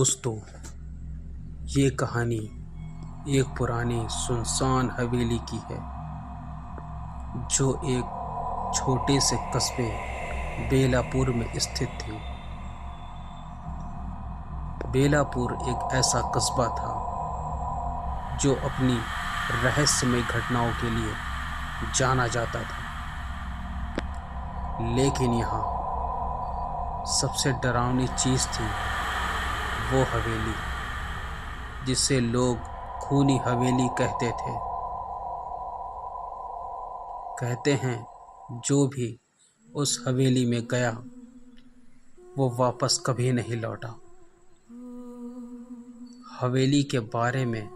दोस्तों, ये कहानी एक पुरानी सुनसान हवेली की है जो एक छोटे से कस्बे बेलापुर में स्थित थी। बेलापुर एक ऐसा कस्बा था जो अपनी रहस्यमय घटनाओं के लिए जाना जाता था, लेकिन यहाँ सबसे डरावनी चीज़ थी वो हवेली, जिसे लोग खूनी हवेली कहते थे। कहते हैं जो भी उस हवेली में गया वो वापस कभी नहीं लौटा। हवेली के बारे में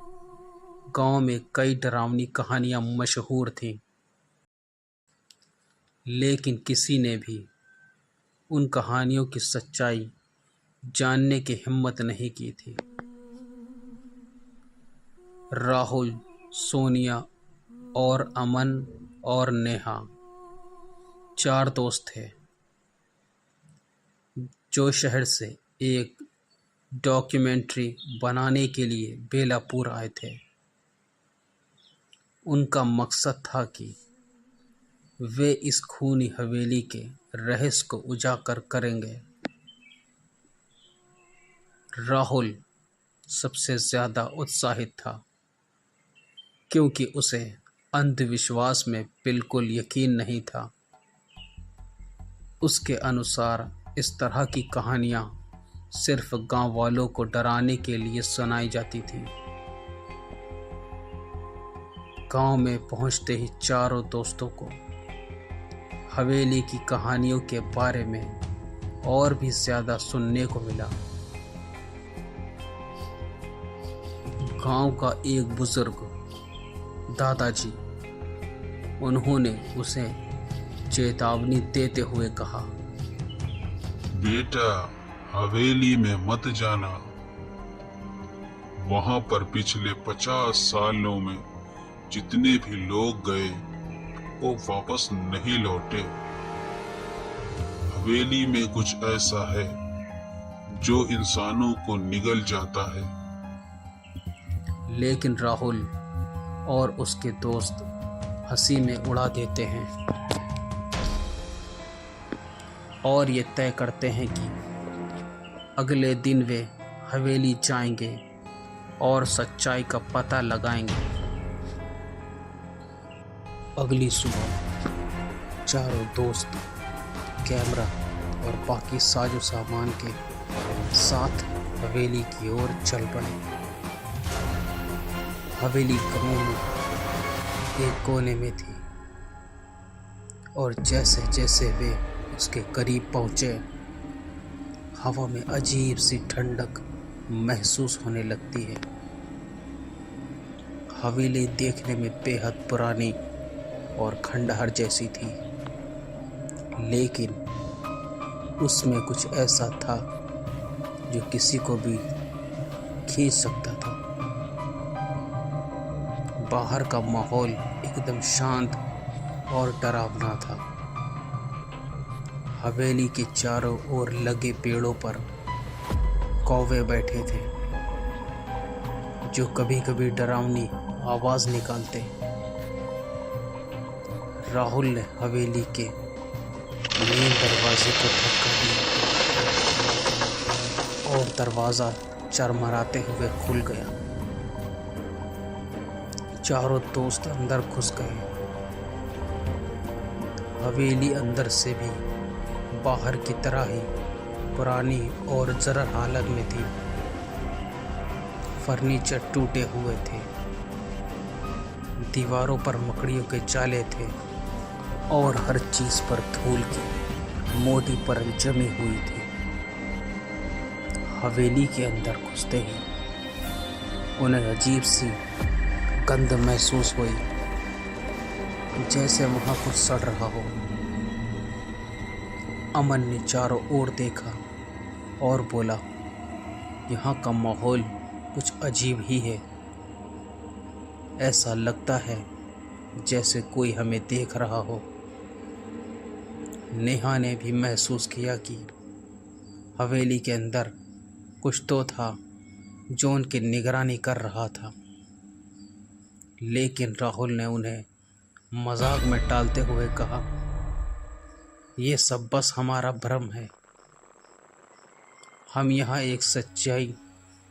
गांव में कई डरावनी कहानियां मशहूर थीं, लेकिन किसी ने भी उन कहानियों की सच्चाई जानने की हिम्मत नहीं की थी। राहुल, सोनिया और अमन और नेहा 4 दोस्त थे जो शहर से एक डॉक्यूमेंट्री बनाने के लिए बेलापुर आए थे। उनका मकसद था कि वे इस खूनी हवेली के रहस्य को उजागर करेंगे। राहुल सबसे ज़्यादा उत्साहित था क्योंकि उसे अंधविश्वास में बिल्कुल यकीन नहीं था। उसके अनुसार इस तरह की कहानियाँ सिर्फ गांव वालों को डराने के लिए सुनाई जाती थी। गांव में पहुंचते ही चारों दोस्तों को हवेली की कहानियों के बारे में और भी ज़्यादा सुनने को मिला। गांव का एक बुजुर्ग दादाजी, उन्होंने उसे चेतावनी देते हुए कहा, बेटा, हवेली में मत जाना। वहां पर पिछले 50 सालों में जितने भी लोग गए वो वापस नहीं लौटे। हवेली में कुछ ऐसा है जो इंसानों को निगल जाता है। लेकिन राहुल और उसके दोस्त हंसी में उड़ा देते हैं और ये तय करते हैं कि अगले दिन वे हवेली जाएंगे और सच्चाई का पता लगाएंगे। अगली सुबह चारों दोस्त कैमरा और बाकी साजो सामान के साथ हवेली की ओर चल पड़े। हवेली गांव में एक कोने में थी और जैसे जैसे वे उसके करीब पहुंचे, हवा में अजीब सी ठंडक महसूस होने लगती है। हवेली देखने में बेहद पुरानी और खंडहर जैसी थी, लेकिन उसमें कुछ ऐसा था जो किसी को भी खींच सकता था। बाहर का माहौल एकदम शांत और डरावना था। हवेली के चारों ओर लगे पेड़ों पर कौवे बैठे थे जो कभी कभी डरावनी आवाज निकालते। राहुल ने हवेली के मेन दरवाजे को धक्का दिया और दरवाज़ा चरमराते हुए खुल गया। चारों दोस्त अंदर घुस गए। हवेली अंदर से भी बाहर की तरह ही पुरानी और जर्जर हालत में थी। फर्नीचर टूटे हुए थे, दीवारों पर मकड़ियों के जाले थे और हर चीज पर धूल की मोटी परत जमी हुई थी। हवेली के अंदर घुसते ही उन्हें अजीब सी गंध महसूस हुई, जैसे वहाँ कुछ सड़ रहा हो। अमन ने चारों ओर देखा और बोला, यहाँ का माहौल कुछ अजीब ही है। ऐसा लगता है जैसे कोई हमें देख रहा हो। नेहा ने भी महसूस किया कि हवेली के अंदर कुछ तो था जो उनकी निगरानी कर रहा था। लेकिन राहुल ने उन्हें मजाक में टालते हुए कहा, ये सब बस हमारा भ्रम है। हम यहाँ एक सच्चाई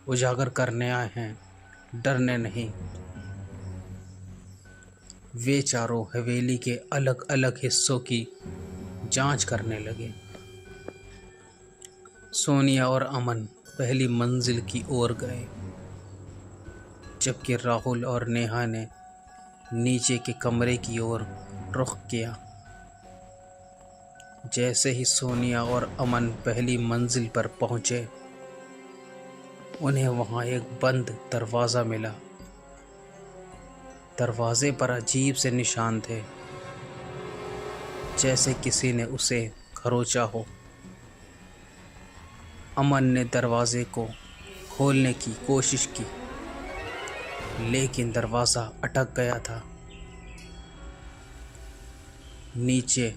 उजागर करने आए हैं, डरने नहीं। वे चारों हवेली के अलग अलग हिस्सों की जांच करने लगे। सोनिया और अमन पहली मंजिल की ओर गए, जबकि राहुल और नेहा ने नीचे के कमरे की ओर रुख किया। जैसे ही सोनिया और अमन पहली मंजिल पर पहुंचे, उन्हें वहां एक बंद दरवाज़ा मिला। दरवाजे पर अजीब से निशान थे, जैसे किसी ने उसे खरोचा हो। अमन ने दरवाजे को खोलने की कोशिश की, लेकिन दरवाज़ा अटक गया था। नीचे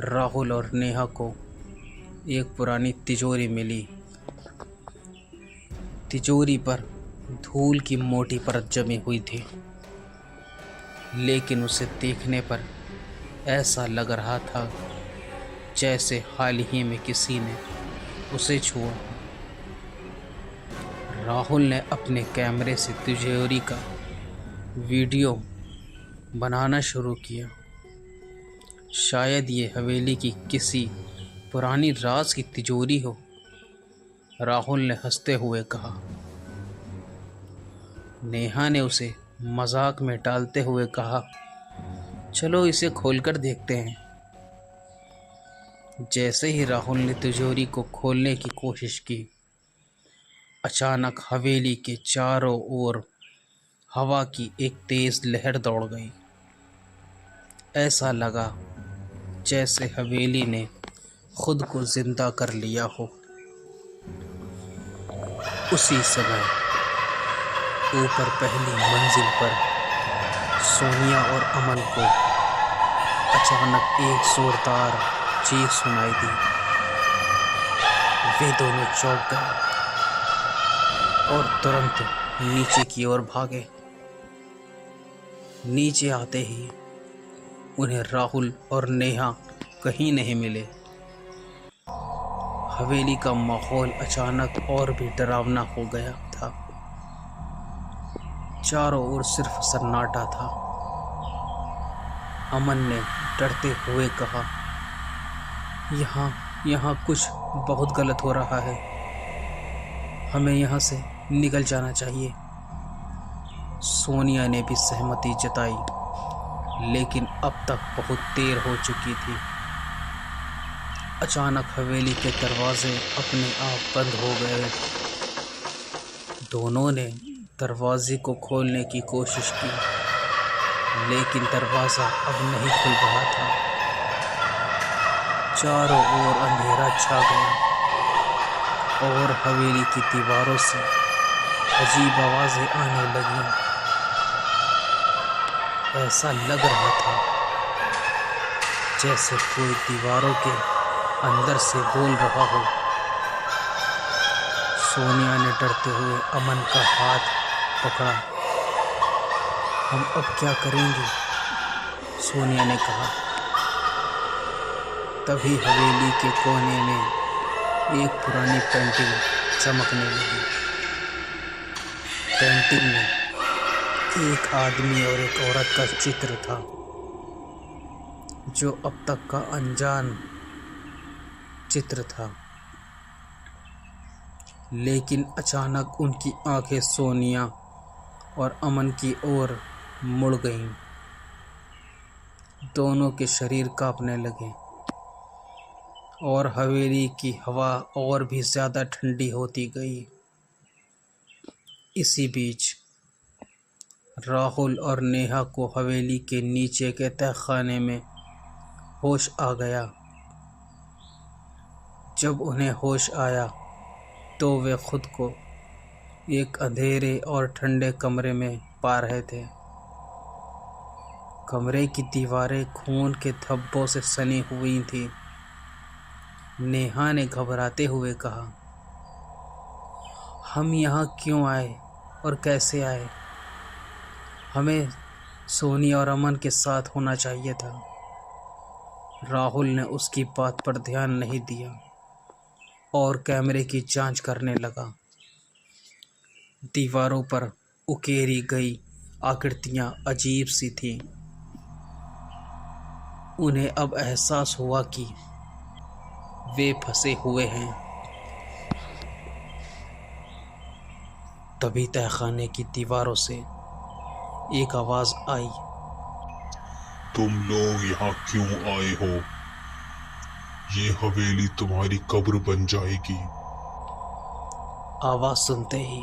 राहुल और नेहा को एक पुरानी तिजोरी मिली। तिजोरी पर धूल की मोटी परत जमी हुई थी, लेकिन उसे देखने पर ऐसा लग रहा था जैसे हाल ही में किसी ने उसे छुआ। राहुल ने अपने कैमरे से तिजोरी का वीडियो बनाना शुरू किया। शायद ये हवेली की किसी पुरानी राज की तिजोरी हो, राहुल ने हंसते हुए कहा। नेहा ने उसे मजाक में टालते हुए कहा, चलो इसे खोलकर देखते हैं। जैसे ही राहुल ने तिजोरी को खोलने की कोशिश की, अचानक हवेली के चारों ओर हवा की एक तेज लहर दौड़ गई। ऐसा लगा जैसे हवेली ने खुद को जिंदा कर लिया हो। उसी समय ऊपर पहली मंजिल पर सोनिया और अमन को अचानक एक जोरदार चीख सुनाई दी। वे दोनों चौंक गए और तुरंत नीचे की ओर भागे। नीचे आते ही उन्हें राहुल और नेहा कहीं नहीं मिले। हवेली का माहौल अचानक और भी डरावना हो गया था। चारों ओर सिर्फ सन्नाटा था। अमन ने डरते हुए कहा, यहाँ कुछ बहुत गलत हो रहा है, हमें यहाँ से निकल जाना चाहिए। सोनिया ने भी सहमति जताई, लेकिन अब तक बहुत देर हो चुकी थी। अचानक हवेली के दरवाजे अपने आप बंद हो गए। दोनों ने दरवाजे को खोलने की कोशिश की, लेकिन दरवाज़ा अब नहीं खुल रहा था। चारों ओर अंधेरा छा गया और हवेली की दीवारों से अजीब आवाज़ें आने लगीं। ऐसा लग रहा था जैसे कोई दीवारों के अंदर से बोल रहा हो। सोनिया ने डरते हुए अमन का हाथ पकड़ा। हम अब क्या करेंगे? सोनिया ने कहा। तभी हवेली के कोने में एक पुरानी पेंटिंग चमकने लगी। पेंटिंग में एक आदमी और एक औरत का चित्र था, जो अब तक का अनजान चित्र था। लेकिन अचानक उनकी आंखें सोनिया और अमन की ओर मुड़ गईं। दोनों के शरीर कांपने लगे और हवेली की हवा और भी ज़्यादा ठंडी होती गई। इसी बीच राहुल और नेहा को हवेली के नीचे के तहखाने में होश आ गया। जब उन्हें होश आया तो वे खुद को एक अंधेरे और ठंडे कमरे में पा रहे थे। कमरे की दीवारें खून के धब्बों से सनी हुई थीं। नेहा ने घबराते हुए कहा, हम यहाँ क्यों आए और कैसे आए? हमें सोनी और अमन के साथ होना चाहिए था। राहुल ने उसकी बात पर ध्यान नहीं दिया और कैमरे की जांच करने लगा। दीवारों पर उकेरी गई आकृतियां अजीब सी थीं। उन्हें अब एहसास हुआ कि वे फंसे हुए हैं। तभी तहखाने की दीवारों से एक आवाज आई। तुम लोग यहाँ क्यों आए हो? ये हवेली तुम्हारी कब्र बन जाएगी। आवाज सुनते ही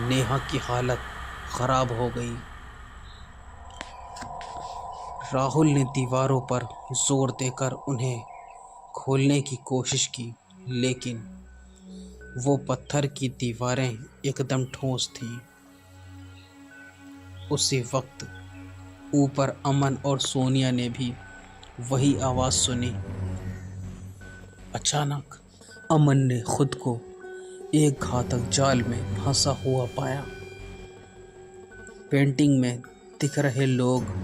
नेहा की हालत खराब हो गई। राहुल ने दीवारों पर जोर देकर उन्हें खोलने की कोशिश की, लेकिन वो पत्थर की दीवारें एकदम ठोस थीं। उसी वक्त ऊपर अमन और सोनिया ने भी वही आवाज़ सुनी। अचानक अमन ने खुद को एक घातक जाल में फंसा हुआ पाया। पेंटिंग में दिख रहे लोग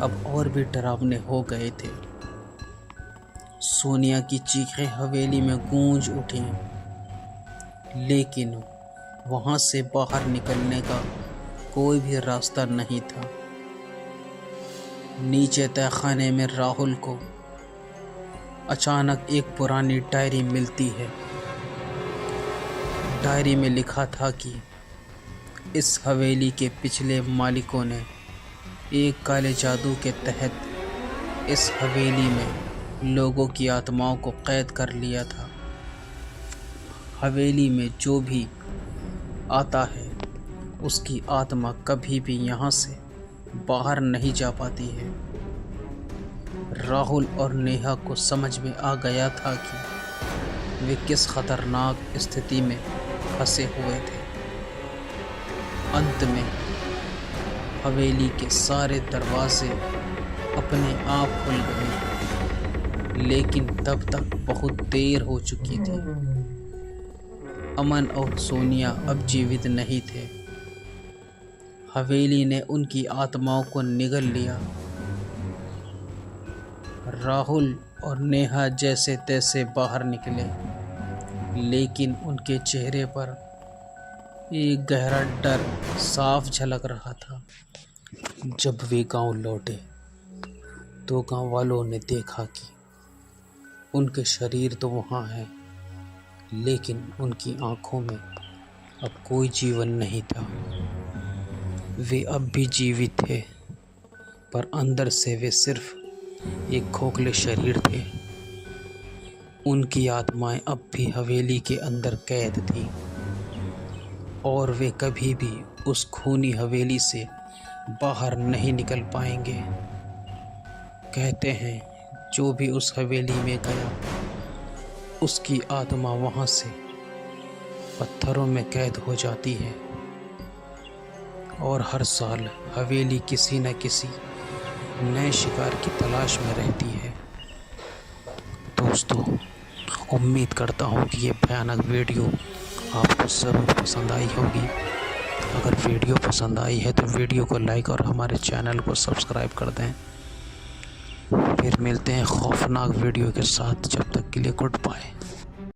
अब और भी डरावने हो गए थे। सोनिया की चीखें हवेली में गूंज उठी, लेकिन वहां से बाहर निकलने का कोई भी रास्ता नहीं था। नीचे तहखाने में राहुल को अचानक एक पुरानी डायरी मिलती है। डायरी में लिखा था कि इस हवेली के पिछले मालिकों ने एक काले जादू के तहत इस हवेली में लोगों की आत्माओं को कैद कर लिया था। हवेली में जो भी आता है उसकी आत्मा कभी भी यहाँ से बाहर नहीं जा पाती है। राहुल और नेहा को समझ में आ गया था कि वे किस खतरनाक स्थिति में फंसे हुए थे। अंत में हवेली के सारे दरवाजे अपने आप खुल गए, लेकिन तब तक बहुत देर हो चुकी थी। अमन और सोनिया अब जीवित नहीं थे। हवेली ने उनकी आत्माओं को निगल लिया। राहुल और नेहा जैसे तैसे बाहर निकले, लेकिन उनके चेहरे पर एक गहरा डर साफ झलक रहा था। जब वे गांव लौटे तो गांव वालों ने देखा कि उनके शरीर तो वहाँ हैं, लेकिन उनकी आंखों में अब कोई जीवन नहीं था। वे अब भी जीवित थे, पर अंदर से वे सिर्फ एक खोखले शरीर थे। उनकी आत्माएं अब भी हवेली के अंदर कैद थीं और वे कभी भी उस खूनी हवेली से बाहर नहीं निकल पाएंगे। कहते हैं जो भी उस हवेली में गया उसकी आत्मा वहाँ से पत्थरों में कैद हो जाती है और हर साल हवेली किसी न किसी नए शिकार की तलाश में रहती है। दोस्तों, उम्मीद करता हूँ कि ये भयानक वीडियो आपको ज़रूर पसंद आई होगी। अगर वीडियो पसंद आई है तो वीडियो को लाइक और हमारे चैनल को सब्सक्राइब कर दें। फिर मिलते हैं खौफनाक वीडियो के साथ। जब तक के लिए गुड बाय।